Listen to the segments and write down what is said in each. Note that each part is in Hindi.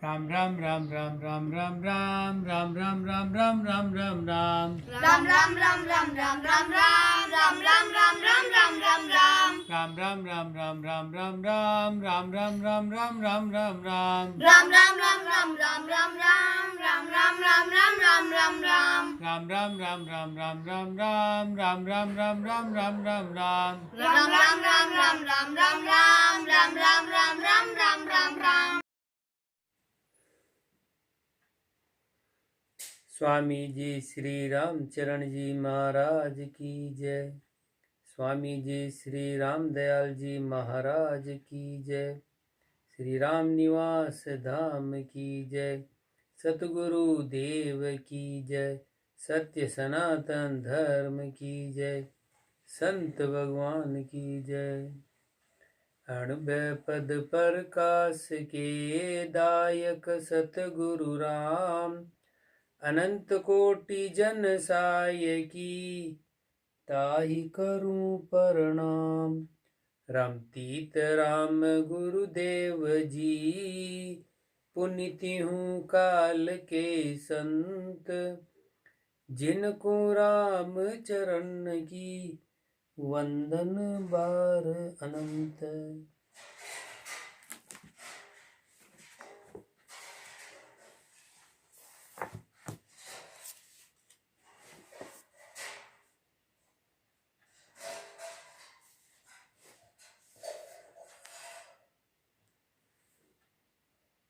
Ram Ram Ram Ram Ram Ram Ram Ram Ram Ram Ram Ram Ram Ram Ram ram ram ram ram ram ram ram ram ram ram ram ram ram Ram Ram Ram Ram Ram Ram Ram Ram Ram Ram Ram Ram Ram Ram ram ram ram ram ram ram ram ram ram ram ram ram ram ram Ram Ram Ram Ram Ram Ram Ram Ram Ram Ram Ram Ram Ram Ram ram ram ram ram ram ram ram ram ram ram ram ram ram ram Swami ji Shri Ramcharan जी महाराज की जय। स्वामी जी श्री राम दयाल जी महाराज की जय। श्री राम निवास धाम की जय। सतगुरु देव की जय। सत्य सनातन धर्म की जय। संत भगवान की जय। अणभय पद प्रकाश के दायक सतगुरु राम, अनंत कोटि जन साय की ताहि करूं प्रणाम। राम तीत राम गुरुदेव जी, पुनिति हूँ काल के संत। जिनको राम चरण की वंदन बार अनंत।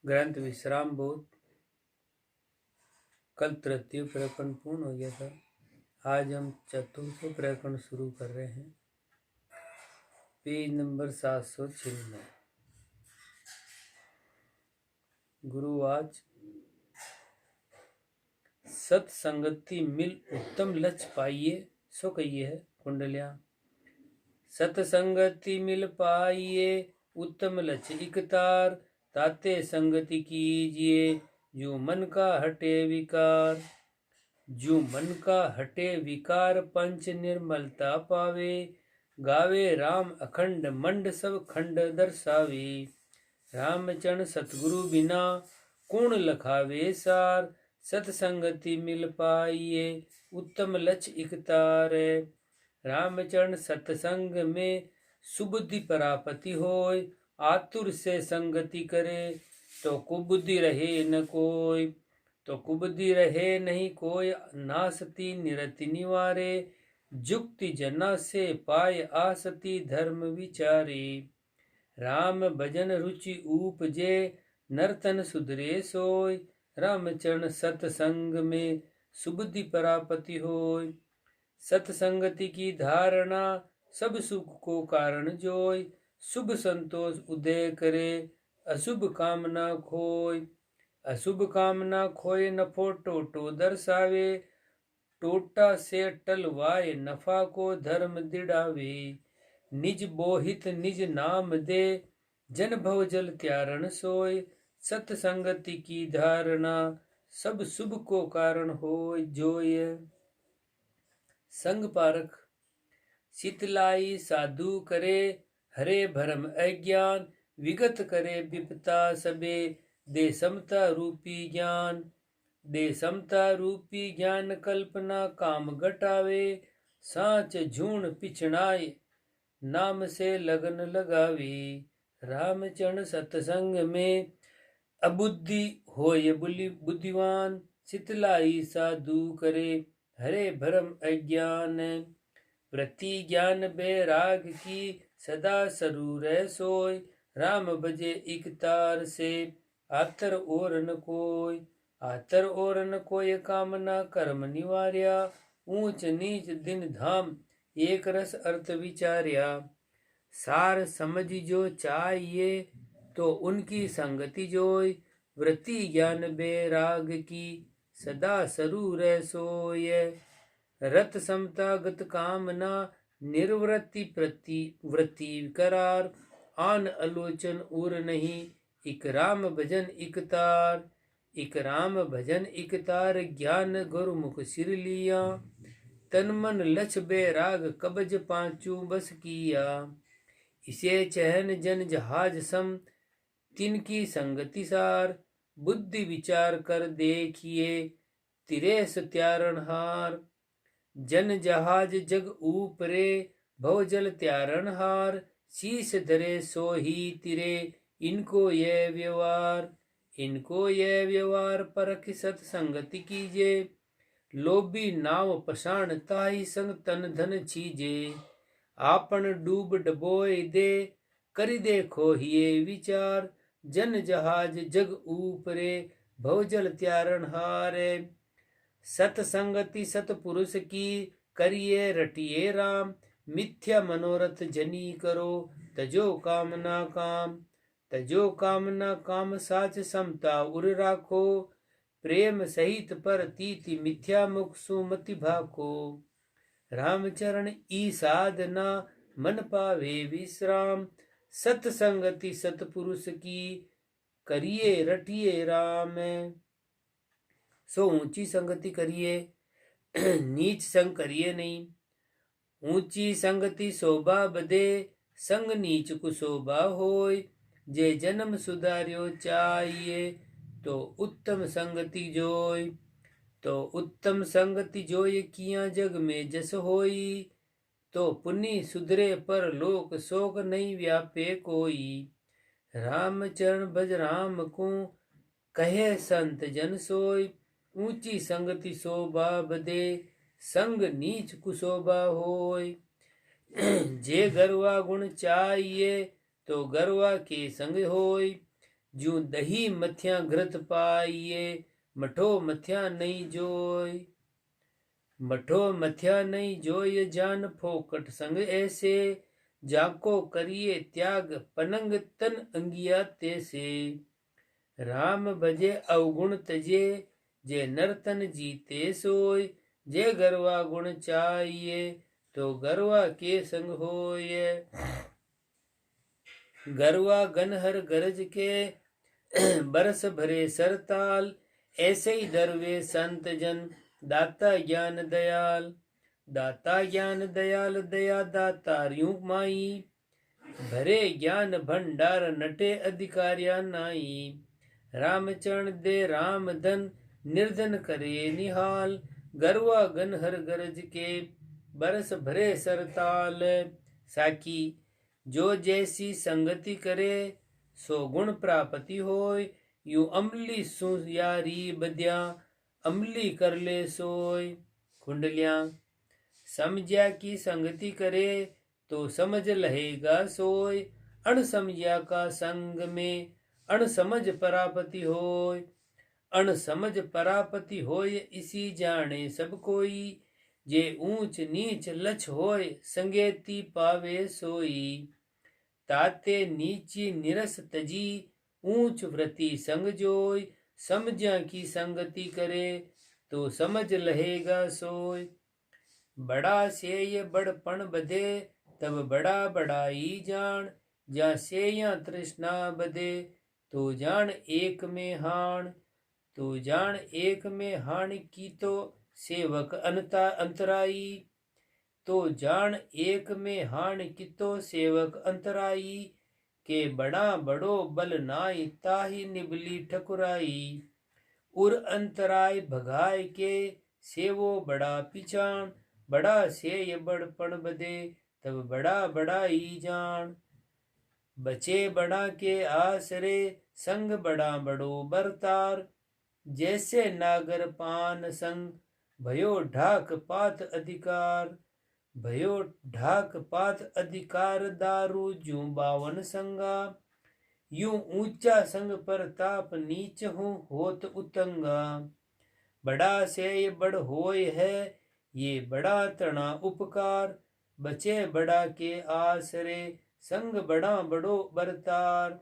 ग्रंथ विश्राम बोध। कल तृतीय प्रकरण पूर्ण हो गया था। आज हम चतुर्थ प्रकरण शुरू कर रहे हैं। Page number 796। गुरुवाच सत्संगति मिल उत्तम लक्ष्य पाइये, सो कहिए है कुंडलियां। सत्संगति मिल पाइये उत्तम लक्ष्य इकतार, ताते संगति कीजिए जो मन का हटे विकार। जो मन का हटे विकार पंच निर्मलता पावे, गावे राम अखंड मंड सब खंड दर्शावे। रामचरण सतगुरु बिना कौन लखावे सार, सत्संगति मिल पाइये उत्तम लक्ष्य इकतार। रामचरण सत्संग में सुबुद्धि परापति होय, आतुर से संगति करे तो कुबुद्धि रहे न कोय। तो कुबुद्धि रहे नहीं कोय, नासती निरति निवारे। जुक्ति जना से पाय आसती धर्म विचारे। राम भजन रुचि उपजे, नर्तन सुधरे सोय। रामचरण सत्संग में सुबुद्धि परापति होय। सत्संगति की धारणा सब सुख को कारण जोय। शुभ संतोष उदय करे, अशुभ कामना खोय। अशुभ कामना खोय, नफो टोटो दर्शावे। टोटा से टलवाए, नफा को धर्म दिड़ावे। निज बोहित निज नाम दे, जन भव जल त्यारण सोय। सत्संगति की धारणा सब शुभ को कारण होय जोय। संग पारख शीतलाई साधु करे, हरे भरम अज्ञान। विगत करे विपता सबे, दे समता रूपी ज्ञान। दे समता रूपी ज्ञान, कल्पना काम घटावे। साच झूण पिछड़ाए, नाम से लगन लगावे। रामचरण सत्संग में अबुद्धि होय बुद्धिवान। शीतलाई साधु करे, हरे भरम अज्ञान। वृत्ति ज्ञान बैराग की, सदा सरू रह सोय। राम भजे एक तार से, आतर और न कोय। आतर और न कोय, कामना कर्म निवार्या। ऊंच नीच दिन धाम, एक रस अर्थ विचार्या। सार समझ जो चाहिए, तो उनकी संगति जोय। वृत्ति ज्ञान बैराग की, सदा सरू रह सोय। रत समता गत कामना, निर्वृत्ति प्रति वृत्ति करार। आन आलोचन उर नहीं, इक राम भजन इक तार। इक राम भजन इक तार, ज्ञान गुरुमुख सिर लिया। तन मन लक्ष्य बैराग, कबज पांचू बस किया। इसे चहन जन जहाज सम, तिनकी संगति सार। बुद्धि विचार कर देखिए तिरेस त्यारणहार। जन जहाज जग ऊपरे भव जल त्यारणहार। शीश धरे सो ही तिरे इनको यह व्यवहार। इनको यह व्यवहार परख सत्संगति कीजे। लोभी नाव पसाण ताहि संग तन धन छीजे। आपन डूब डबोय दे करि देखो हिये विचार। जन जहाज जग ऊपरे भव जल त्यारणहारे। सतसंगति सतपुरुष की करिए रटिए राम। मिथ्या मनोरथ जनी करो तजो कामना काम। तजो कामना काम साच समता उर राखो। प्रेम सहित पर तीति मिथ्या मुख सुमति भाको। रामचरण ई साधना मन पावे विश्राम। सतसंगति सतपुरुष की करिए रटिए राम। सो ऊंची संगति करिए नीच संग करिए नहीं। ऊंची संगति शोभा बदे संग नीच कुशोभा होय। जे जन्म सुधार्यो चाहिए तो उत्तम संगति जोय। तो उत्तम संगति जोय किया जग में जस होई। तो पुनि सुधरे पर लोक शोक नहीं व्यापे कोई। रामचरण भज राम को कहे संत जन सोय। ऊंची संगति शोभा बदे संग नीच कुशोभा होय। जे गरवा गुण चाहिए तो गरवा के संग होय। जू दही मथिया घृत पाइए मठो मथिया नहीं जोय। मठो मथिया नहीं जोय जान फोकट संग ऐसे। जाको करिए त्याग पनंग तन अंगिया तैसे। राम भजे अवगुण तजे जे नरतन जीते सोय। जे गरवा गुण चाहिए तो गरवा के संग होय। गरवा गनहर गरज के बरस भरे सरताल। ऐसे ही दरवे संत जन दाता ज्ञान दयाल। दाता ज्ञान दयाल दया दाता यूं माई। भरे ज्ञान भंडार नटे अधिकार्या नाई। रामचरण दे राम धन निर्धन करे निहाल। गरवा गनहर गरज के बरस भरे सरताल। साकी जो जैसी संगति करे सो गुण प्राप्ति होय। यूं अमली सुयारी बद्या अमली कर ले सोय। कुंडलियां समझ्या की संगति करे तो समझ लहेगा सोय। अणसमझ्या का संग में अणसमझ परापति होय। अणसमझ परापति होय इसी जाने सब कोई। जे ऊंच नीच लछ होय संगेती पावे सोई। ताते नीची निरस तजी ऊंच व्रति संग जोय। समझ्या की संगति करे तो समझ लहेगा सोय। बड़ा सेय बड़पण बधे तब बड़ा बड़ाई जान। जा सेया तृष्णा बधे तो जान एक में हान। तो जान एक में हान की तो सेवक अंतराई। तो जान एक में हान की तो सेवक अंतराई। के बड़ा बड़ो बल नाई ताहि निबली ठकुराई। उर अंतराय भगाय के सेवो बड़ा पिछान। बड़ा सेय बड़पण बदे तब बड़ा बड़ाई जान। बचे बड़ा के आसरे संग बड़ा बड़ो बरतार। जैसे नागर पान संग भयो ढाक पात अधिकार। भयो ढाक पात अधिकार दारू जू बावन संगा। यूं ऊंचा संग परताप नीच हूँ होत उतंगा। बड़ा सेय बड़ होय है ये बड़ा तना उपकार। बचे बड़ा के आसरे संग बड़ा बड़ो बरतार।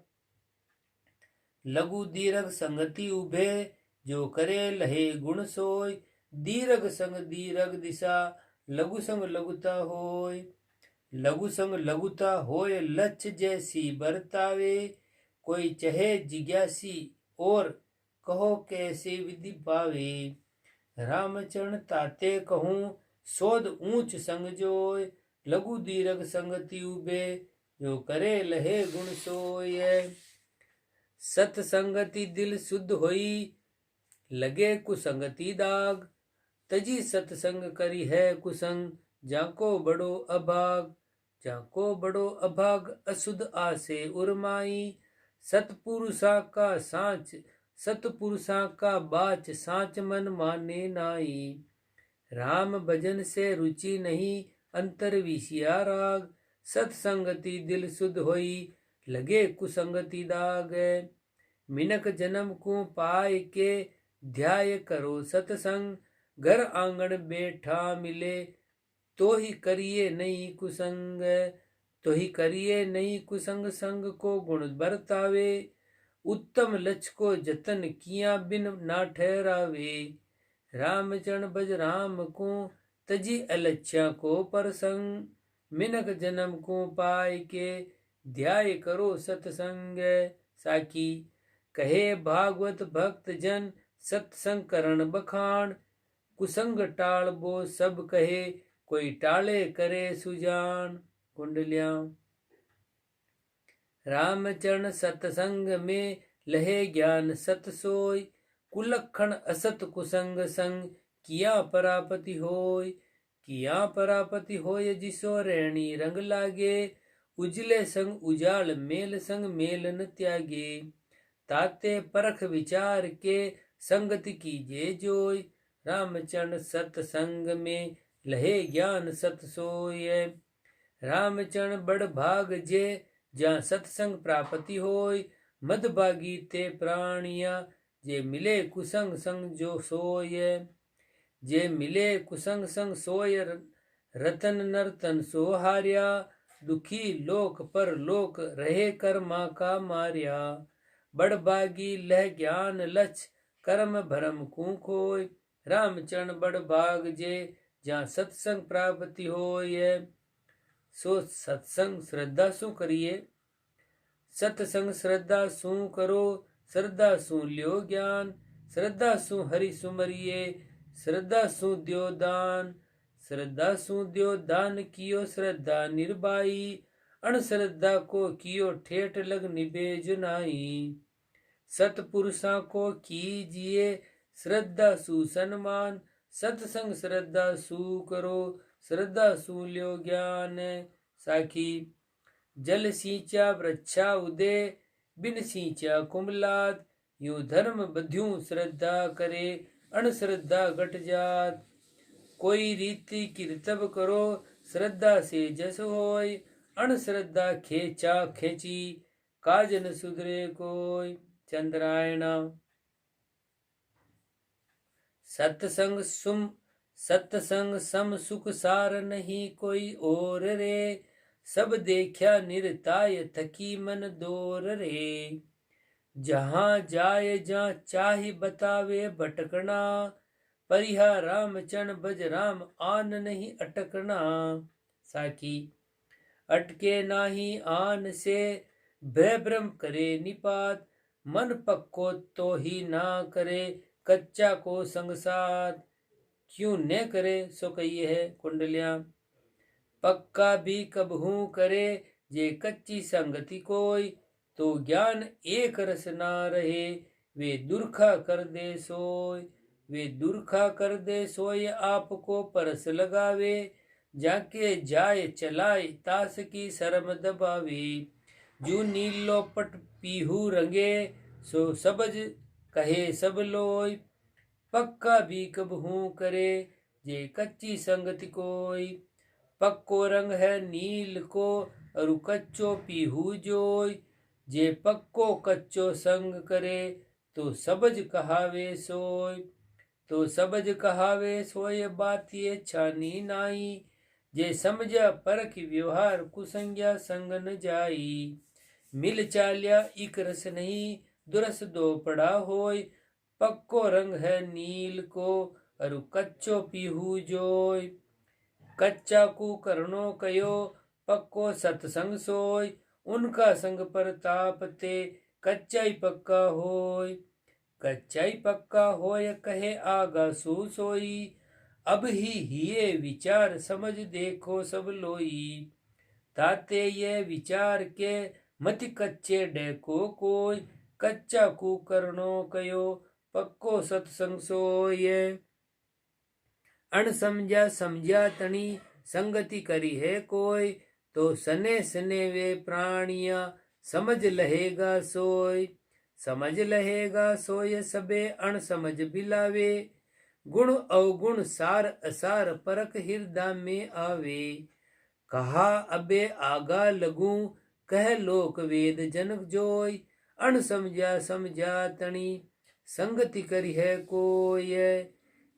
लघु दीर्घ संगति उभे जो करे लहे गुण सोय। दीर्घ संग दीर्घ दिशा लघु संग लघुता होय। लघु संग लघुता होय लक्ष्य जैसी बरतावे। कोई चहे जिज्ञासी और कहो कैसे विधि पावे। रामचरण ताते कहूँ शोध ऊंच संग जोय। लघु दीर्घ संगति उबे जो करे लहे गुण सोय। सतसंगति दिल शुद्ध होई, लगे कुसंगति दाग। तजी सतसंग करी है कुसंग, जाको बड़ो अभाग। जाको बड़ो अभाग अशुद्ध आसे उर्माई। सतपुरुषा का सांच, सतपुरुषा का बाच, सांच मन माने नाई। राम भजन से रुचि नहीं, अंतर विषया राग। सतसंगति दिल शुद्ध होई, लगे कुसंगति दाग। मिनक जन्म को पाए के, ध्याय करो सतसंग। घर आंगन बैठा मिले, तो ही करिए नहीं कुसंग। तो ही करिए नहीं कुसंग, संग को गुण बरतावे। उत्तम लक्ष्य को जतन किया बिन ना ठहरावे। राम चरण भज राम को, तजी अलच्छा को परसंग। मिनक जन्म को पाए के, ध्याय करो सतसंग। साकी कहे भागवत भक्त जन, सत्संग करण बखान। कुसंग टाल बो सब कहे, कोई टाले करे सुजान। कुंडलियां। रामचरण सतसंग में, लहे ज्ञान सत सोय। कुलक्षण असत कुसंग संग, किया परापति होय। किया परापति होय, जिसो रैणी रंग लागे। उजले संग उजाल, मेल संग मेल न त्यागे। ताते परख विचार के, संगति कीजे जोय। रामचरण सतसंग में, लहे ज्ञान सत सोय। रामचरण बड़ भाग जे, जहाँ सत्संग प्राप्ति होय। मदभागी ते प्राणिया, जे मिले कुसंग संग जो सोय। जे मिले कुसंग संग सोय, रतन नर्तन सो हार्या। दुखी लोक पर लोक, रहे कर्मा का मार्या। बड़भागी लह ज्ञान लक्ष्य, कर्म भरम को खोय। रामचरण बड़ भाग जे, जहाँ सत्संग प्राप्ति होय। सो सत्संग श्रद्धा सु करिए। सत्संग श्रद्धा सु करो, श्रद्धा सु लियो ज्ञान। श्रद्धा सु हरि सुमरिए, श्रद्धा सु द्यो दान। श्रद्धा सु द्यो दान कियो, श्रद्धा निर्बाई। अणश्रद्धा को कियो, ठेठ लग निभे जुनाई। सतपुरुषा को कीजिए, श्रद्धा सु सन्मान। सत्संग श्रद्धा सु करो, श्रद्धा सु लियो ज्ञान। साखी जल सींचा वृक्षा उदय, बिन सींचा कुमलात। यूं धर्म बध्यूं श्रद्धा करे, अणश्रद्धा घट जात। कोई रीति कीर्तव करो, श्रद्धा से जस होय। अणश्रद्धा खेचा खेची, काज न सुधरे कोय। चंद्रायणा। सत्संग सम सुख सार, नहीं कोई और रे। सब देखा निरताय, थकी मन दोर रे। जहाँ जाए जहाँ चाहि, बतावे भटकना। परिहा रामचरण भज राम, आन नहीं अटकना। साखी अटके नाही आन से, भय भ्रम करे निपात। मन पक्को तो ही ना करे, कच्चा को संग साथ। क्यों न करे सो कहिए है। कुंडलियां। पक्का भी कबहू करे, जे कच्ची संगति कोय। तो ज्ञान एक रस ना रहे, वे दुर्खा कर दे सोय। वे दुर्खा कर दे सोय, आपको परस लगावे। जाके जाए चलाए, तास की शर्म दबावे। जो नीलो पट पीहू रंगे, सो सबज कहे सब लोय। पक्का भी कबहू करे, जे कच्ची संगति कोय। पक्को रंग है नील को, अरु कच्चो पीहू जोय। जे पक्को कच्चो संग करे, तो सबज कहावे सोय। तो सबज कहावे सोय, बात ये छानी नाई। जे समझा परख व्यवहार, कुसंज्ञा संग न जाई। मिल चाल्या इक रस नहीं, दुरस दो पड़ा होय। पक्को रंग है नील को, अरु कच्चो पीहू जोय। कच्चा कु करनो कयो, पक्को सत्संग सोय। उनका संग परताप ते, कच्चा ही पक्का होय। कच्चा ही पक्का होय, कहे आगा सु सोई। अब ही विचार, समझ देखो सब लोई। ताते ये विचार के, मति कच्चे डेको कोय। कच्चा कुकरणो कयो पक्को सत्संग सोये। अण समझा समझा तणी संगति करी है कोई, तो सने सने वे प्राणिया समझ लहेगा सोय। समझ लहेगा सोय सबे अण समझ बिलावे, गुण अवगुण सार असार परख हृदय में आवे। कहा अबे आगा लगूं कह लोक वेद जनक जोय, अण समझा समझा तणी संगति करी है कोय।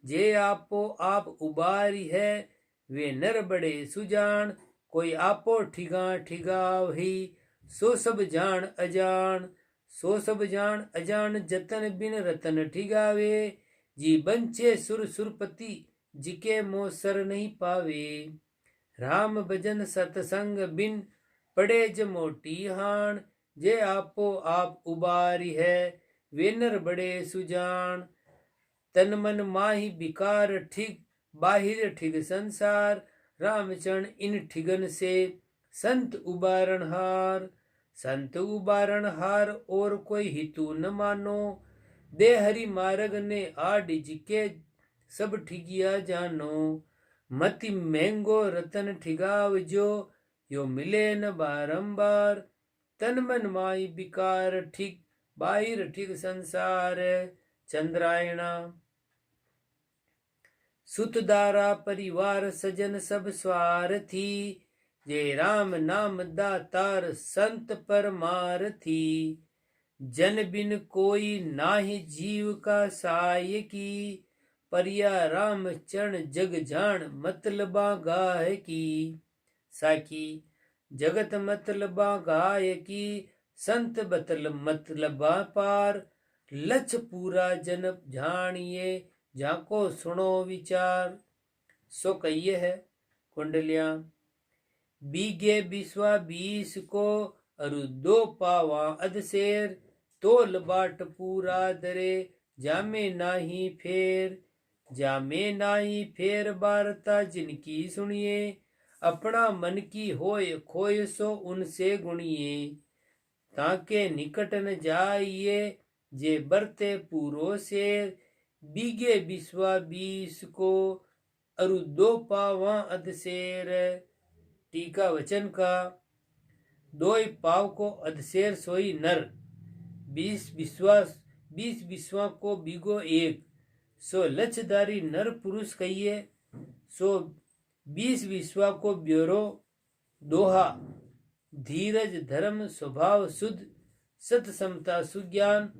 जे आपो आप उबारी है वे नर बड़े सुजान, कोई आपो ठिगा ठिगाव ही सो सब जान अजान। सो सब जान अजान जतन बिन रतन ठिगावे, जी बंचे सुर सुरपति जिके मोह सर नहीं पावे। राम भजन सतसंग बिन पड़े ज मोटी हान, जे आपो आप उबारी है वे नर बड़े सुजान। तन मन माही बिकार ठिग बाहिर ठिग संसार, रामचरण इन ठिगन से संत उबारण हार। संत उबारण हार और कोई हितु न मानो, दे हरि मार्ग ने आड जिके सब ठिगिया जानो। मति महंगो रतन ठिगाव जो यो मिले न बारंबार, तन मन माई बिकार ठिग बाहिर ठिग संसार। चंद्रायणा सुतदारा परिवार सजन सब स्वार्थी, जय राम नाम दातार संत परमारथी। जन बिन कोई नाहि जीव का साय की, परिया राम चरण जग जान मतलबा गाय की। साखी जगत मतलबा गाय की, संत बतल मतलबा पार। लक्ष पूरा जन जानिए जाको सुनो विचार। सो कहिए है कुंडलियां बीगे बिस्वा 20 को, अरु 2 पावा अधसेर। तोल बाट पूरा दरे जामे नाही फेर। जामे नाही फेर बारता जिनकी सुनिए, अपना मन की होय खोय सो उनसे गुणिए। ताके निकट न जाइए जे बरते पूरो शेर, बीगे बिस्वा 20 को अरु 2 पावा अधसेर। टीका वचन का 2 पाव को अधसेर सोई नर, 20 बिस्वा को बीगो 1, सो लक्षधारी नर पुरुष कहिए। सो 20 बिस्वा को ब्योरो दोहा, धीरज धर्म स्वभाव शुद्ध, सत समता सुज्ञान,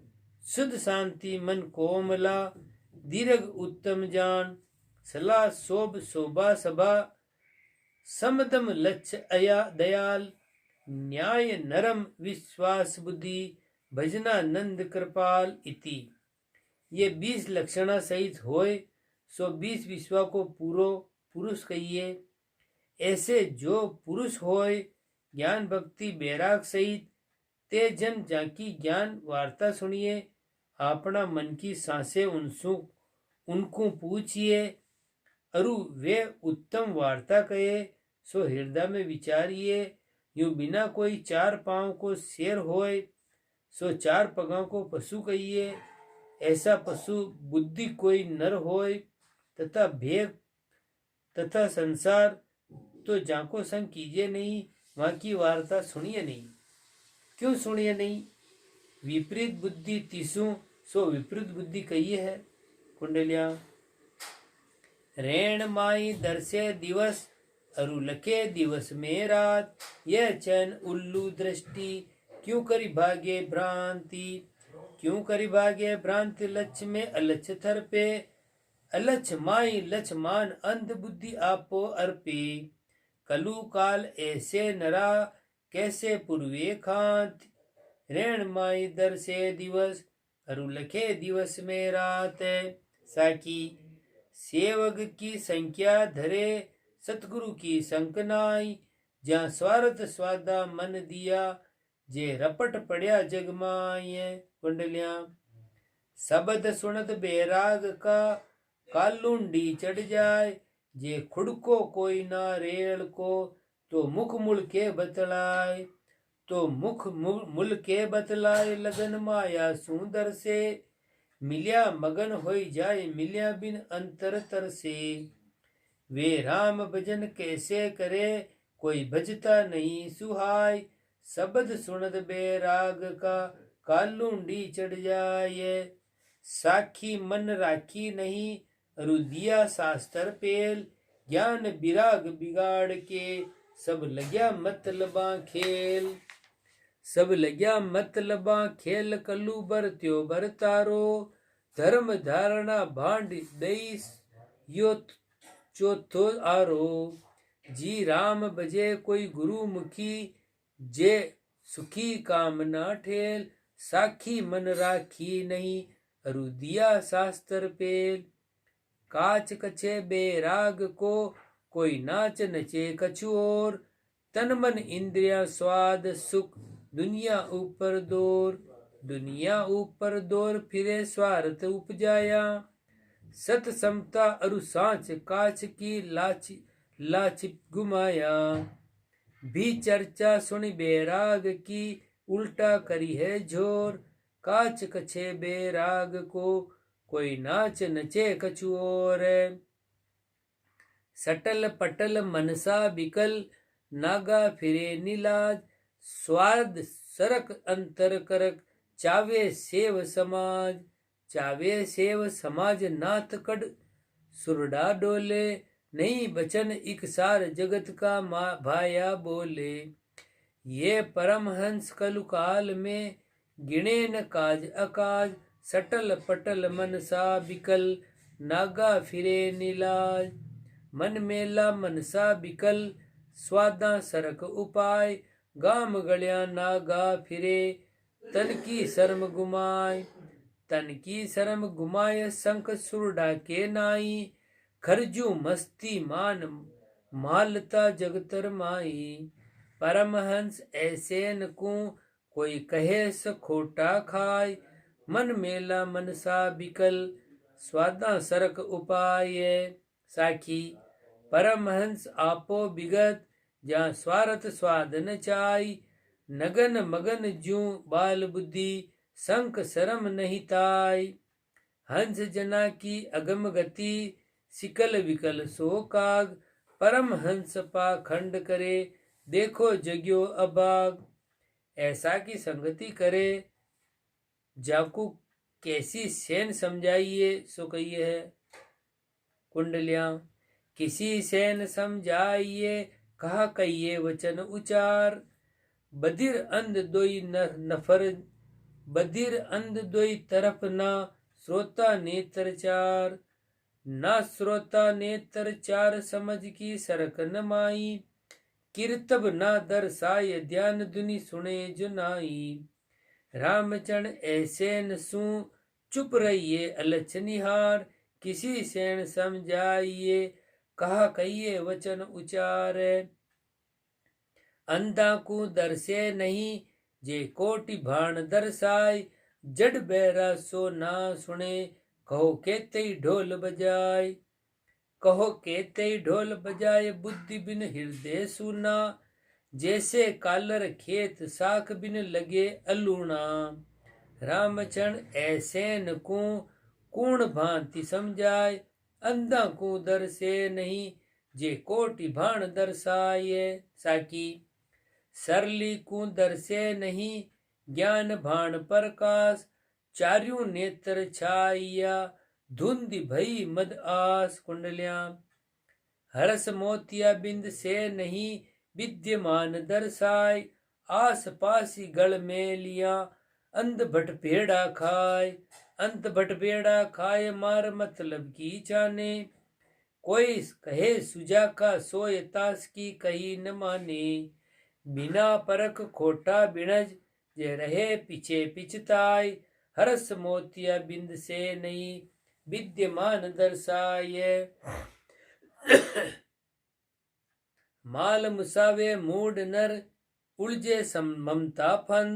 शुद्ध शांति मन कोमला, दीर्घ उत्तम जान। सलाह शोभ शोभा सभा, समदम लक्ष्य अया दयाल। न्याय नरम विश्वास बुद्धि, भजना नंद कृपाल इति। ये 20 लक्षणा सहित होय, सो 20 विश्वा को पूरो पुरुष कहिए। ऐसे जो पुरुष होय ज्ञान भक्ति बैराग सहित, ते जन जाकी ज्ञान वार्ता सुनिए। अपना मन की सांसें उनको पूछिए, अरु वे उत्तम वार्ता कहे सो हृदय में विचारिए। यूं बिना कोई 4 पांव को शेर होय, सो 4 पगों को पशु कहिए। ऐसा पशु बुद्धि कोई नर होय, तथा भेग तथा संसार तो जाको संग कीजिए नहीं, वहां की वार्ता सुनिए नहीं। क्यों सुनिए नहीं? विपरीत बुद्धि तीसु, सो विपरीत बुद्धि कहिए है कुंडलिया। रेण माई दरसे दिवस, अरु लखे दिवस में रात। यह चैन उल्लू दृष्टि, क्यों करी भागे भ्रांति। क्यों करी भागे भ्रांति, लक्ष्य में अलक्ष्य थर पे। अलक्ष्य माई लक्ष्य मान, अंध बुद्धि आपो अर्पे। कलु काल ऐसे नरा, कैसे पूर्वे खांत। रेण माई दर से दिवस, अरु लखे दिवस में रात। साकी सेवक की संख्या धरे, सतगुरु की संक नाई। जहाँ स्वार्थ स्वादा मन दिया, जे रपट पड़या जग माय। कुंडलियां शब्द सुनत बैराग का, कालुंडी चढ़ जाए। जे खुद को कोई ना रेल को, तो मुख मुड़ के बतलाए। तो मुख मूल के बतलाए लगन माया सुंदर से मिलिया मगन होई जाए मिलिया बिन अंतर तर से वे राम भजन कैसे करे कोई भजता नहीं सुहाय शब्द सुनत बैराग का कालूंडी चढ़ जाए साखी मन राखी नहीं रुदिया शास्त्र पेल ज्ञान विराग बिगाड़ के सब लग्या मतलबा खेल सब लग्या मतलबा खेल कलू बर त्यो बर तारो धर्म धारणा भांड दई यो चौथो आरो जी राम बजे कोई गुरु मुखी जे सुखी कामना ठेल साखी मन राखी नहीं रुदिया शास्त्र पेल काच कछे बेराग को कोई नाच नचे कछु और तन मन इंद्रिया स्वाद सुख दुनिया ऊपर दौर फिरे स्वार्थ उपजाया सत समता अरु सांच काच की लाच गुमाया भी चर्चा सुनी बैराग की उल्टा करी है झोर काच कछे बैराग को कोई नाच नचे कछु और सटल पटल मनसा बिकल नागा फिरे नीलाज स्वाद सरक अंतर करक चावे सेव समाज नाथ कड सुरडा डोले नहीं बचन इकसार जगत का भाया बोले ये परमहंस कलुकाल में गिणे न काज अकाज सटल पटल मनसा बिकल नागा फिरे नीलाज मन मेला मनसा बिकल स्वादा सरक उपाय गाम गलिया नागा फिरे तन की शर्म गुमाय संख सुरडा के नाई खरजू मस्ती मान मालता जगतर माई परमहंस ऐसे न को कोई कहे स खोटा खाय मन मेला मनसा बिकल स्वादा सरक उपाय साखी परमहंस आपो बिगत जहाँ स्वार्थ स्वाद न चाई नगन मगन ज्यों बाल बुद्धि संक शरम नहीं ताई हंस जना की अगम गति सिकल विकल सो काग परम हंस पा खंड करे देखो जग्यो अबाग ऐसा की संगति करे जाकू कैसी सेन समझाइए सो कहिए है कुंडलियां किसी सेन समझाइए कहा कहिए वचन उचार बधिर अंध दोई नफर बधिर अंध दोई तरफ ना श्रोता नेत्र चार ना श्रोता नेत्र चार समझ की सरक न माई कीर्तब ना दर्शाय ध्यान दुनि सुने जुनाई रामचरण ऐसे न सू चुप रहिए अलच निहार किसी सेन समझाइए कहा कहिए वचन उचार अंधा को दर्शे नहीं जे कोटि भाण दर्शाय जड बैरा सो ना सुने कहो केते ढोल बजाय कहो केते ढोल बजाय बुद्धि बिन हृदय सुना जैसे कालर खेत साख बिन लगे अलूणा रामचरण ऐसे न को कूण भांति समझाय अंधा को दर्शे नहीं जे कोटि भाण दर्शाए साकी सरली को दर्शे नहीं ज्ञान भाण प्रकाश चार्यों नेत्र छाइया धुंधि भई मद आस कुंडलियां हरस मोतिया बिंद से नहीं विद्यमान दर्शाय आस पासी गल में लिया अंध भट पेड़ा खाए अंत भट पेड़ा खाए मार मतलब की जाने कोई कहे सुजा का सोय तास की कही न माने बिना परख खोटा बिणज जे रहे पीछे पिछताय हरस मोतिया बिंद से नहीं विद्यमान दर्शाए माल मुसावे मूड नर उलझे ममता फन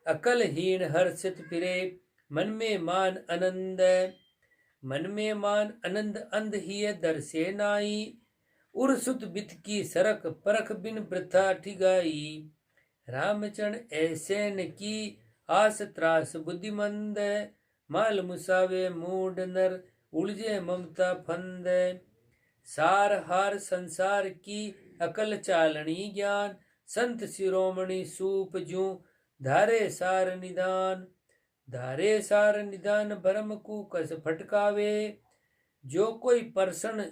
अकल हीन हर्षित फिरे मन में मान आनंद अंध ही दर्शे नाई उर्सुत बित की सरक परख बिन वृथा ठिगाई रामचरण ऐसे न की आस त्रास बुद्धिमंद, माल मुसावे मूड नर उलझे ममता फंद। सार हार संसार की अकल चालनी ज्ञान, संत शिरोमणि सूप जू धारे सार निदान। धारे सार निदान भरम को कस फटकावे, जो कोई परसन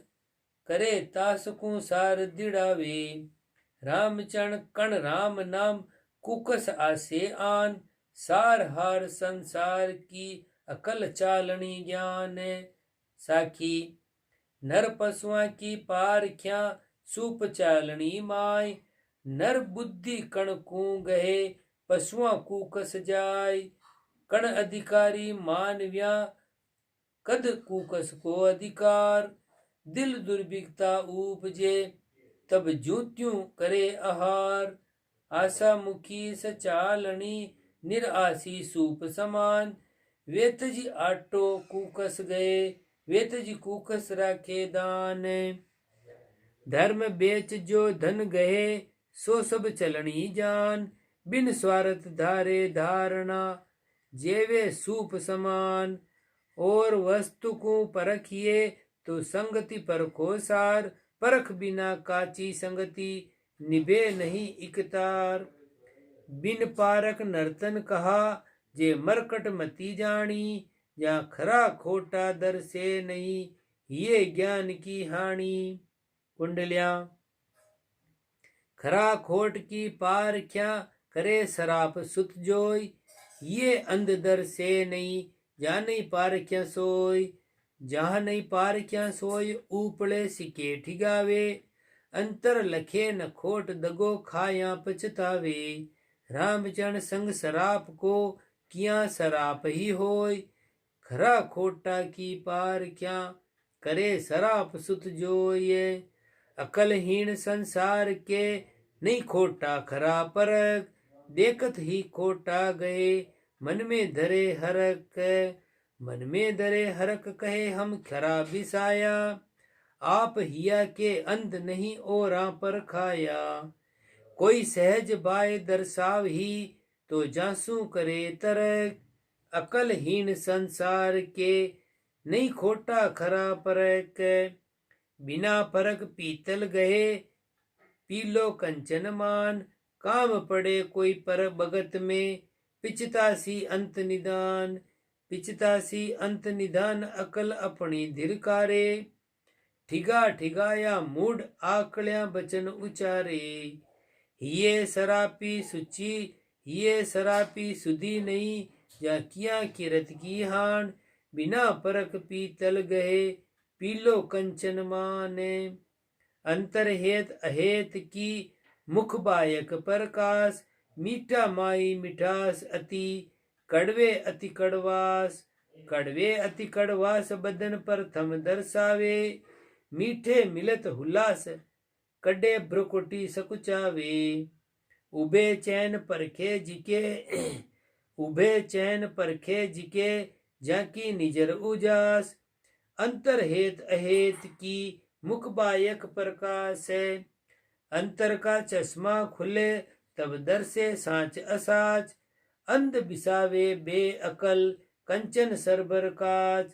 करे तासकू सार दिड़ावे। रामचरण कण राम नाम कुकस आसे आन, सार हार संसार की अकल चालनी ज्ञान। साखी नर पशुआ की पारख्या सूप चालनी माय, नर बुद्धि कण को गहे पशुआ कुकस जाय। कण अधिकारी मानव्या कद कुकस को अधिकार, दिल दुर्भिक्षता उपजे तब ज्योत्यों करे आहार। आशा मुखी सचालनी निराशी सूप समान, वेतजी आटो कुकस गए वेतजी कुकस राखे दान। धर्म बेच जो धन गए सो सब चलनी जान, बिन स्वार्थ धारे धारणा जेवे सूप समान। और वस्तु को परखिए तो संगति परखो सार, परख बिना काची संगति निभे नहीं इकतार। बिन पारक नर्तन कहा जे मरकट मती जानी, या खरा खोटा दर से नहीं ये ज्ञान की हानि। कुंडलिया खरा खोट की पारख्या करे सराप सुत जोय, ये अंध दर से नहीं जा नहीं पारख्या सोय। जहाँ नहीं पारख्या सोय ऊपड़े सिके ठिगावे, अंतर लखे न खोट दगो खाया पछतावे। रामचरण संग सराप को किया सराप ही होय, खरा खोटा की पारख्या करे सराप सुत जोय। अकलहीन संसार के नहीं खोटा खरा परक, देखत ही खोटा गए मन में धरे हरक। मन में धरे हरक कहे हम खरा बिसाया, आप हिया के अंध नहीं ओरा पर खाया। कोई सहज बाय दर्शाव ही तो जासू करे तरक, अकलहीन संसार के नहीं खोटा खरा परक। बिना परक पीतल गए पीलो कंचन मान, काम पड़े कोई पर भगत में पिचतासी अंत निदान। पिचतासी अंत निदान अकल अपनी धिरकारे, ठिगा ठिगाया मूड आकड़िया बचन उचारे। ये सरापी सुची ये सरापी सुधी नहीं, या किया किरत की हान। बिना परक पीतल गए पीलो कंचन माने। अंतर हेत अहेत की मुख बायक प्रकाश, मीठा माई मिठास अति कड़वे अति कड़वास। कड़वे अति कड़वास बदन पर थम दर्शावे, मीठे मिलत हुलास कड़े ब्रुकुटी सकुचावे। उभे चैन परखे जिके उभे चैन परखे जिके जाकी निजर उजास। अंतर हेत अहेत की मुख बायक प्रकाश है, अंतर का चश्मा खुले तब दर से साच असाच। अंध बिसावे बे अकल कंचन सरबर काच,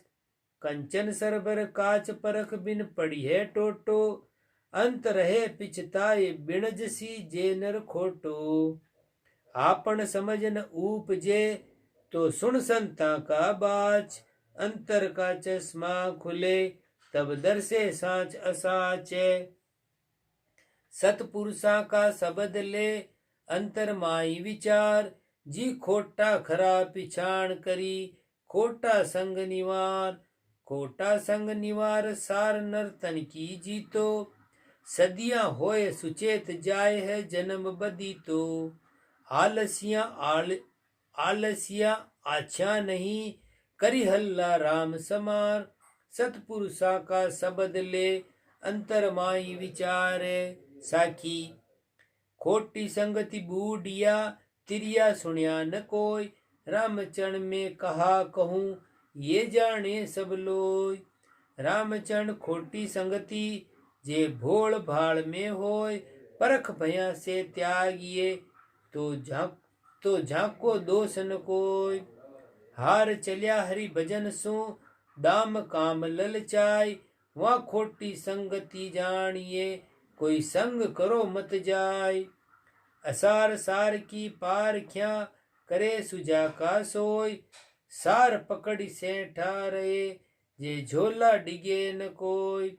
कंचन सरबर काच परख बिन पड़ी है टोटो। अंत रहे पिछताए बिणजसी जे नर खोटो। आपन समझन उपजे तो सुन संता का बाच, अंतर का चश्मा खुले तब दर से साच असाच। सतपुरुषा का शब्द ले अंतर माई विचार, जी खोटा खरा पिछाण करी खोटा संग निवार। खोटा संग निवार सार नर तन की जीतो, सदियां होए सुचेत जाय है जन्म बदी तो। आलसिया आछा नहीं करी हल्ला राम समार, सतपुरुषा का शब्द ले अंतर माई विचार। साखी खोटी संगति बूढ़िया तिरिया सुनिया न कोई, रामचरण में कहा कहूँ ये जाने सब लोय। रामचरण खोटी संगति जे भोल भाल में होय, परख भया से त्यागिए तो झांको दोष न कोय। हार चलिया हरि भजन सो दाम काम ललचाय। वहाँ खोटी संगति जानिए कोई संग करो मत जाय। असार सार की पार ख्या करे सुजा का सोय। सार पकड़ी से ठारे जे झोला डिगे न कोय।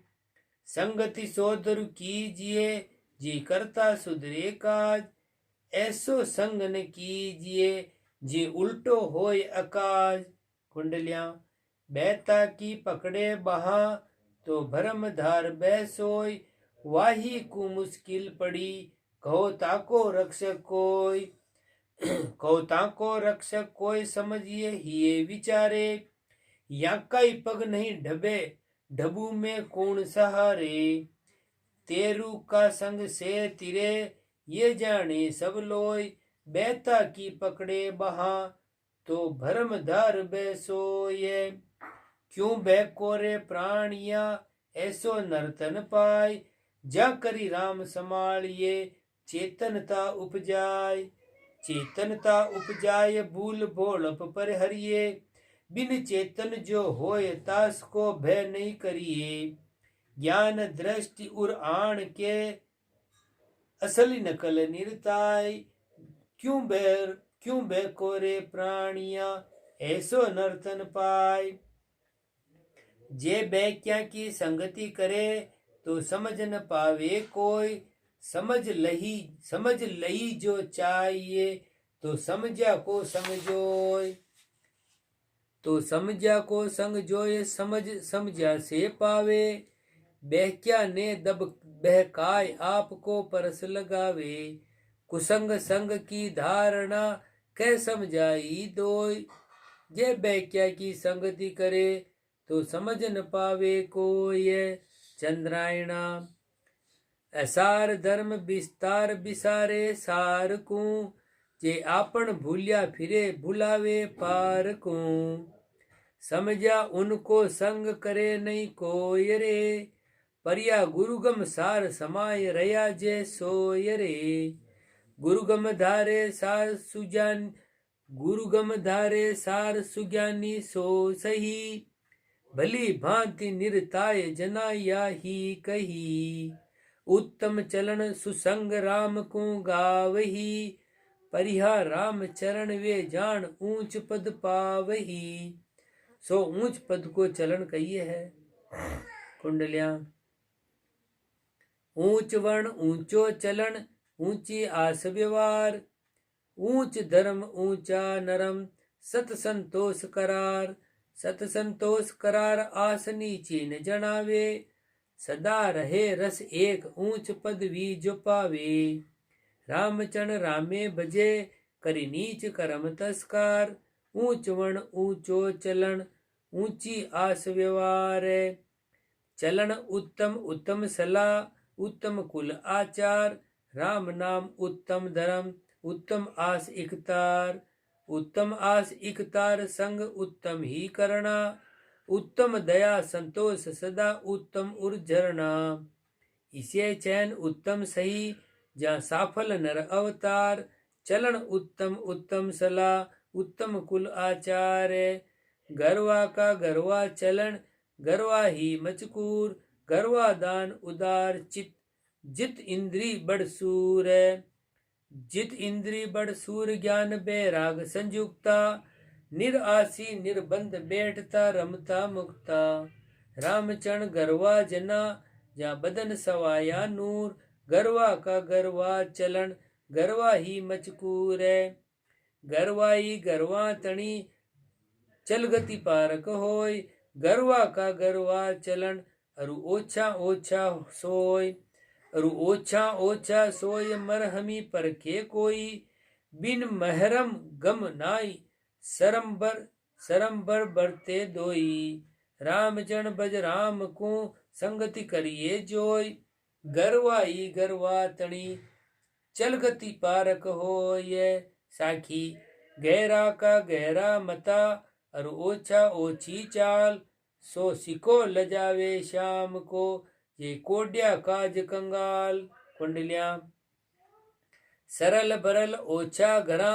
संगति सोदरु कीजिए जी करता सुधरे काज। ऐसो संग न कीजिए जी उल्टो होय अकाज। कुंडलियां बहता की पकड़े बहा तो भरम धार बैसोय। वाही को मुश्किल पड़ी कहो ताको रक्षक कोय। कहो ताको रक्षक कोय समझिए हिये विचारे। या कई पग नहीं ढबे ढबू में कौन सहारे। तेरू का संग से तिरे ये जाने सब लोय। बहता की पकड़े बहा तो भरम धार बैसोय। क्यों बहकोरे प्राणिया ऐसो नर्तन पाय। जा करी राम संभालिए चेतनता उपजाय। चेतनता उपजाय भूल भोलप पर हरिये। बिन चेतन जो होय तास को भय नहीं करिए। ज्ञान दृष्टि उर आण के असली नकल निरताय। क्यों बह कोरे प्राणिया ऐसो नर्तन पाय। जे बैक्या की संगति करे तो समझ न पावे कोय। समझ लही जो चाहिए तो समझा को समझोय। तो समझा को संग जोय समझा से पावे। बहक्या ने दब बहकाय आपको परस लगावे। कुसंग संग की धारणा कह समझाई दोय। जे बहक्या की संगति करे तो समझ न पावे कोय। चंद्रायणा असार धर्म विस्तार बिसारे सार को। जे आपन भूलिया फिरे भुलावे पार को। समझा उनको संग करे नहीं कोय रे। परिया गुरुगम सार समाय रया जे सोय रे। गुरुगम धारे सार सुज्ञानी सो सही। भली भांति निरताय जना या ही कही। उत्तम चलन सुसंग राम को गावही। परिहा राम चरण वे जान ऊंच पद पावही। सो ऊंच पद को चलन कहिए है। कुंडलियां ऊंच वर्ण ऊंचो चलन ऊंची आस व्यवहार। ऊंच धर्म ऊंचा नरम सत संतोष करार। सत संतोष करार आस नीची न जनावे। सदा रहे रस एक ऊंच पदवी जो पावे। रामचरण रामे भजे करी नीच करम तस्कार। ऊंच वर्ण ऊंचो चलन ऊंची आस व्यवहार। चलन उत्तम उत्तम सलाह उत्तम कुल आचार। राम नाम उत्तम धर्म उत्तम आस इकतार। उत्तम आस इकतार संग उत्तम ही करना। उत्तम दया संतोष सदा उत्तम उर्झरना। इसे चैन उत्तम सही जहाँ साफल नर अवतार। चलन उत्तम उत्तम सलाह उत्तम कुल आचार। गरवा का गरवा चलन गरवा ही मचकूर। गरवा दान उदार चित जित इंद्री बड़ सूर। जित इंद्री बड़ सूर ज्ञान बैराग संयुक्ता। निरासी निर्बंध बैठता रमता मुक्ता। रामचरण गरवा जना जहाँ बदन सवाया नूर। गरवा का गरवा चलन गरवा ही मचकूर। गरवाई गरवा तणी चल गति पारक होय। गरवा का गरवा चलन अरु ओछा ओछा सोय। अरु ओछा ओछा सोय मरहमी परखे कोई। बिन महरम गम नाई सरम बर बरते दोई। रामचरण बज राम को संगति करिए जोय। गरवाई गरवा तणी चल गति पारक होय। साखी गहरा का गहरा मता और ओछा ओछी चाल। सो सिको लजावे शाम को ये कोड्या काज कंगाल। कुंडलियां सरल बरल ओछा घरा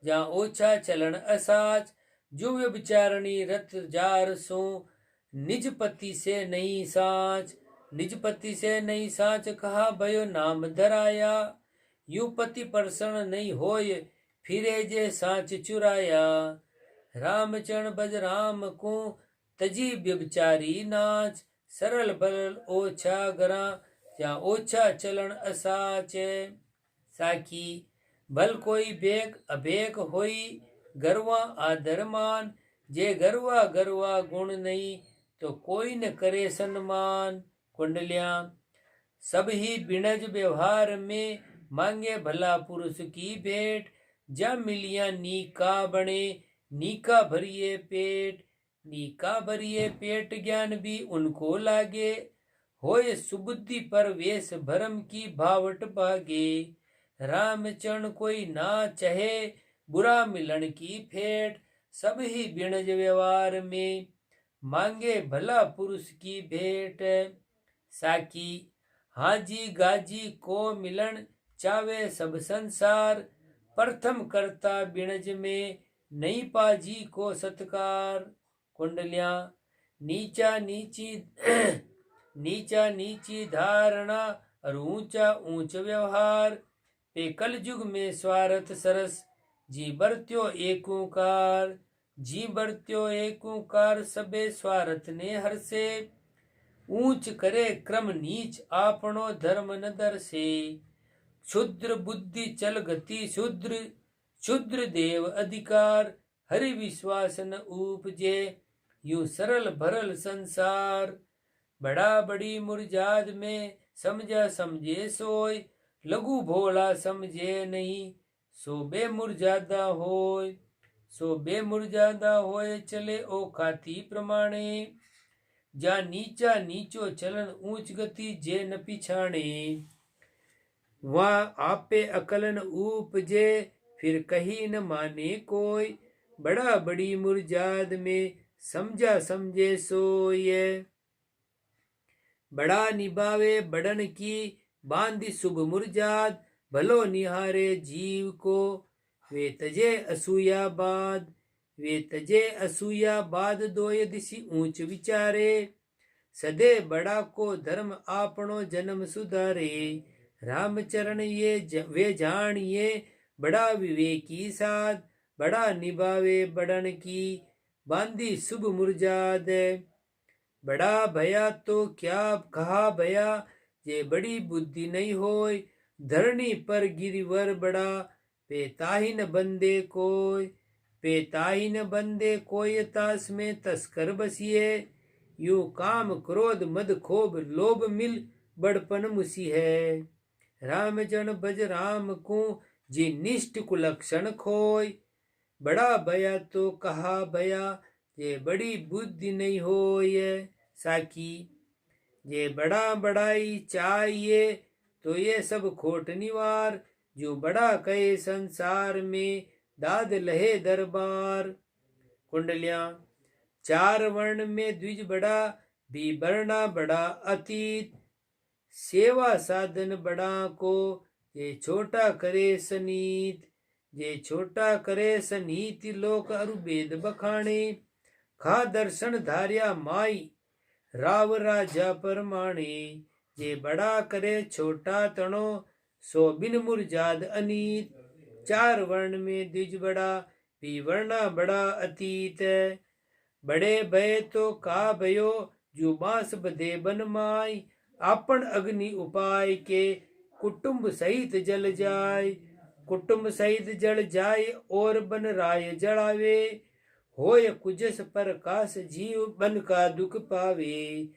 जहाँ ओछा चलन असाच। जो व्यभिचारणी रत जार सो निज पति से नहीं साच। निज पति से नहीं साच कहा भयो नाम धराया। यू पति परसण नहीं होय फिरे जे साच चुराया। रामचरण बज राम को तजी व्यभिचारी नाच। सरल बरल ओछा घरा जहाँ ओछा चलन असाच। साखी भल कोई बेक अबेक होई गर्वा आदरमान। जे गर्वा गर्वा गुण नहीं तो कोई न करे सम्मान। कुंडलियां सब ही बिणज व्यवहार में मांगे भला पुरुष की भेंट। जा मिलिया नीका बने नीका भरिए पेट। नीका भरिए पेट ज्ञान भी उनको लागे। होय सुबुद्धि पर वेश भरम की भावट भागे। रामचरण कोई ना चहे बुरा मिलन की फेट। सब ही बिणज व्यवहार में मांगे भला पुरुष की भेंट। साकी हाजी गाजी को मिलन चावे सब संसार। प्रथम करता बिणज में नहीं पाजी को सत्कार। कुंडलियां नीचा नीची नीचा नीची धारणा और ऊंचा ऊंच व्यवहार। पे कल युग में स्वार्थ सरस जी बरत्यो एक ओंकार। जी बरत्यो एक ओंकार सबे स्वार्थ ने हरसे। ऊंच करे क्रम नीच आपनो धर्म न दर्शे। क्षुद्र बुद्धि चल गति शूद्र क्षुद्र देव अधिकार। हरि विश्वास न उपजे यूं सरल भरल संसार। बड़ा बड़ी मुरजाद में समझा समझे सोय। लघु भोला समझे नहीं सो बेमुरजादा होय। सो बेमुरजादा होय चले ओ खाती प्रमाणे। जा नीचा नीचो चलन ऊंच गति जे न पिछाणे। वहाँ आपे अकलन उपजे फिर कही न माने कोई। बड़ा बड़ी मुरजाद में समझा समझे सोय। बड़ा निभावे बड़न की बांधी शुभ मुरजाद। भलो निहारे जीव को वे तजे असूया बाद। वे तजे असूया बाद दोय दिशि ऊंच विचारे। सदे बड़ा को धर्म आपनो जन्म सुधारे। रामचरण ये वे जानिए बड़ा विवेकी साध। बड़ा निभावे बड़न की बांधी शुभ मुरजाद। बड़ा भया तो क्या कहा भया ये बड़ी बुद्धि नहीं होय। धरणी पर गिरिवर बड़ा पेताही न बंदे कोय। पेताही न बंदे कोय तास में तस्कर बसिए। यू काम क्रोध मद खोभ लोभ मिल बड़पन मुसी है। राम जन भज राम को जी निष्ठ कुलक्षण खोय। बड़ा भया तो कहा भया ये बड़ी बुद्धि नहीं होय। साकी ये बड़ा बड़ाई चाहिए तो ये सब खोट निवार। जो बड़ा कहे संसार में दाद लहे दरबार। कुंडलियां चार वर्ण में द्विज बड़ा भी वर्णा बड़ा अतीत। सेवा साधन बड़ा को ये छोटा करे सनीत। ये छोटा करे सनीत लोक अरु वेद बखाणे। खा दर्शन धार्या माई राव राजा परमाणे। ये बड़ा करे छोटा तणो सो बिन मुरजाद अनीत। चार वर्ण में द्विज बड़ा भी वर्णा बड़ा अतीत। बड़े भय तो का भयो जो बांस बदे बन माय। आपन अग्नि उपाय के कुटुंब सहित जल जाय। कुटुंब सहित जल जाय और बन राय जड़ावे। होय कुजस प्रकाश जीव बन का दुख पावे।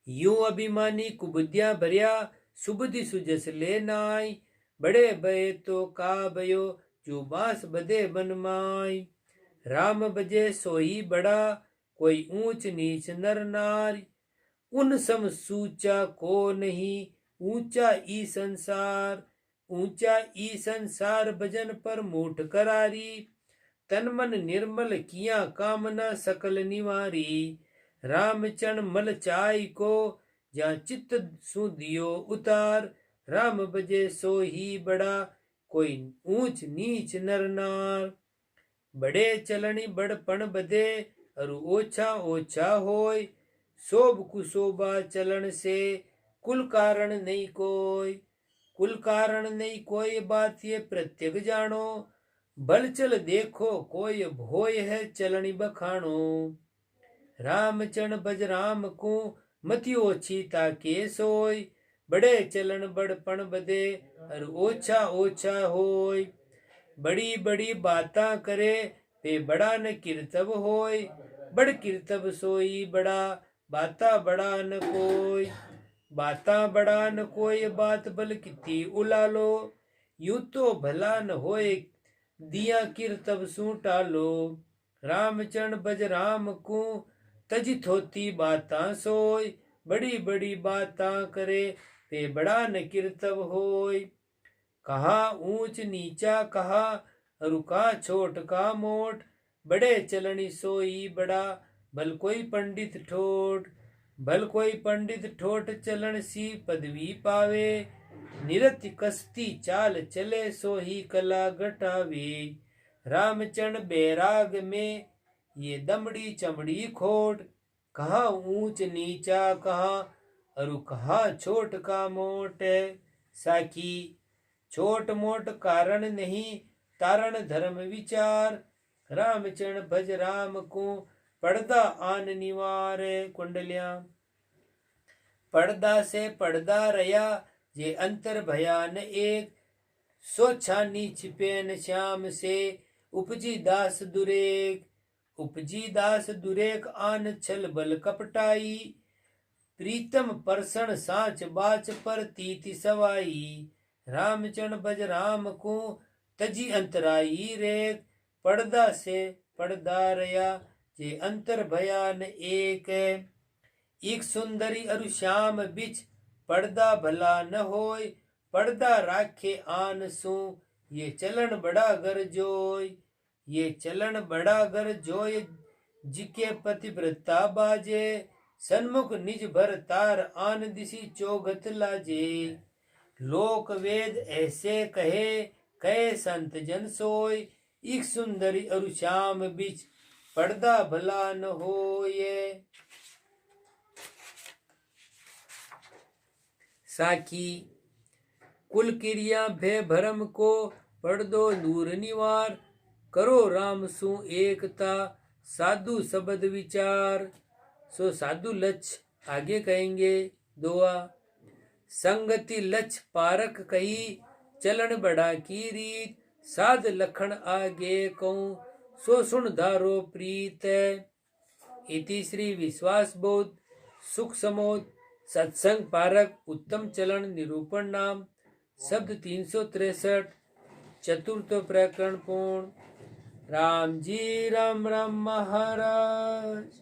यूं अभिमानी कुबुद्धियां भरिया सुबुद्धि सुजस ले नाय। बड़े भय तो का भयो जो बांस बदे बन माय। राम बजे सोई बड़ा कोई ऊंच नीच नर नारी। उन सम सूचा को नहीं ऊंचा ई संसार। ऊंचा ई संसार भजन पर मूठ करारी। तन मन निर्मल किया कामना सकल निवारी। रामचरण मल चाय को जहाँ चित्त सुदियो उतार। राम बजे सो ही बड़ा, कोई ऊंच नीच नर नार। बड़े चलनी बड़पण बदे, अरु ओछा ओछा होय। शोभ कुशोभा चलन से, कुल कारण नहीं कोय। कुल कारण नहीं कोई बात ये प्रत्यक जानो, भल चल देखो कोई भोय है चलनी बखानो। राम चरण भज राम को, मति ओछी ताके सोय। बड़े चलन बड़पण बदे, अर ओछा ओछा होय। बड़ी बड़ी बातां करे, वे बड़ा न कीर्तव होय। बड़ कीर्तव सोई बड़ा, बाता बड़ा न कोय। बाता बड़ा न कोई बात बल किती उलालो। यूं तो भला न होए, दिया कीर्तव सू टालो। राम चरण भज राम को, तजी थोती बातां सोय। बड़ी बड़ी बातां करे, वे बड़ा न कीर्तव होय। कहा ऊंच नीचा कहा, रुका छोट का मोट। बड़े चलनी सोई बड़ा, भल कोई पंडित ठोट। भल कोई पंडित ठोट चलन सी पदवी पावे। निरति कसती चाल चले, सो ही कला घटावे। रामचरण बैराग में, ये दमड़ी चमड़ी खोट। कहा ऊंच नीचा कहा, अरु कहा छोट का मोट। साखी छोट मोट कारण नहीं, तारण धर्म विचार। रामचरण भज राम को, पड़दा आन निवार। कुंडलियां पड़दा से पड़दा रया, जे अंतर भयान एक। सोछानी छिपेन श्याम से, उपजी दास दुरेक। उपजी दास दुरेक आन छल बल कपटाई। प्रीतम परसण साच बाच पर तीति सवाई। रामचरण भज राम को, तजी अंतराई रेक। पड़दा से पड़दा रया, जे अंतर भयान एक। एक सुंदरी अरु श्याम बिच, पड़दा भला न होय। पड़दा राखे आन सू, ये चलन बड़ा गर जोय। ये चलन बड़ा गर जोय, जिके पतिव्रता बाजे। सन्मुख निज भर तार, आन दिसी चौगत लाजे। लोक वेद ऐसे कहे, कहे संत जन सोय। एक सुंदरी अरु श्याम बिच, पड़दा भला न होय। साखी कुल क्रिया भय भरम को, पड़दो दूर निवार। करो राम सु एकता, साधु शब्द विचार। सो साधु लक्ष्य आगे कहेंगे दुआ। संगति लक्ष्य पारक कही, चलन बड़ा की रीत। साध लखन आगे कहूँ, सो सुन धारो प्रीत। इति श्री विश्वास बोध सुख समोद सत्संग पारक उत्तम चलन निरूपण नाम शब्द 363 चतुर्थ प्रकरण पूर्ण। राम जी राम राम महाराज।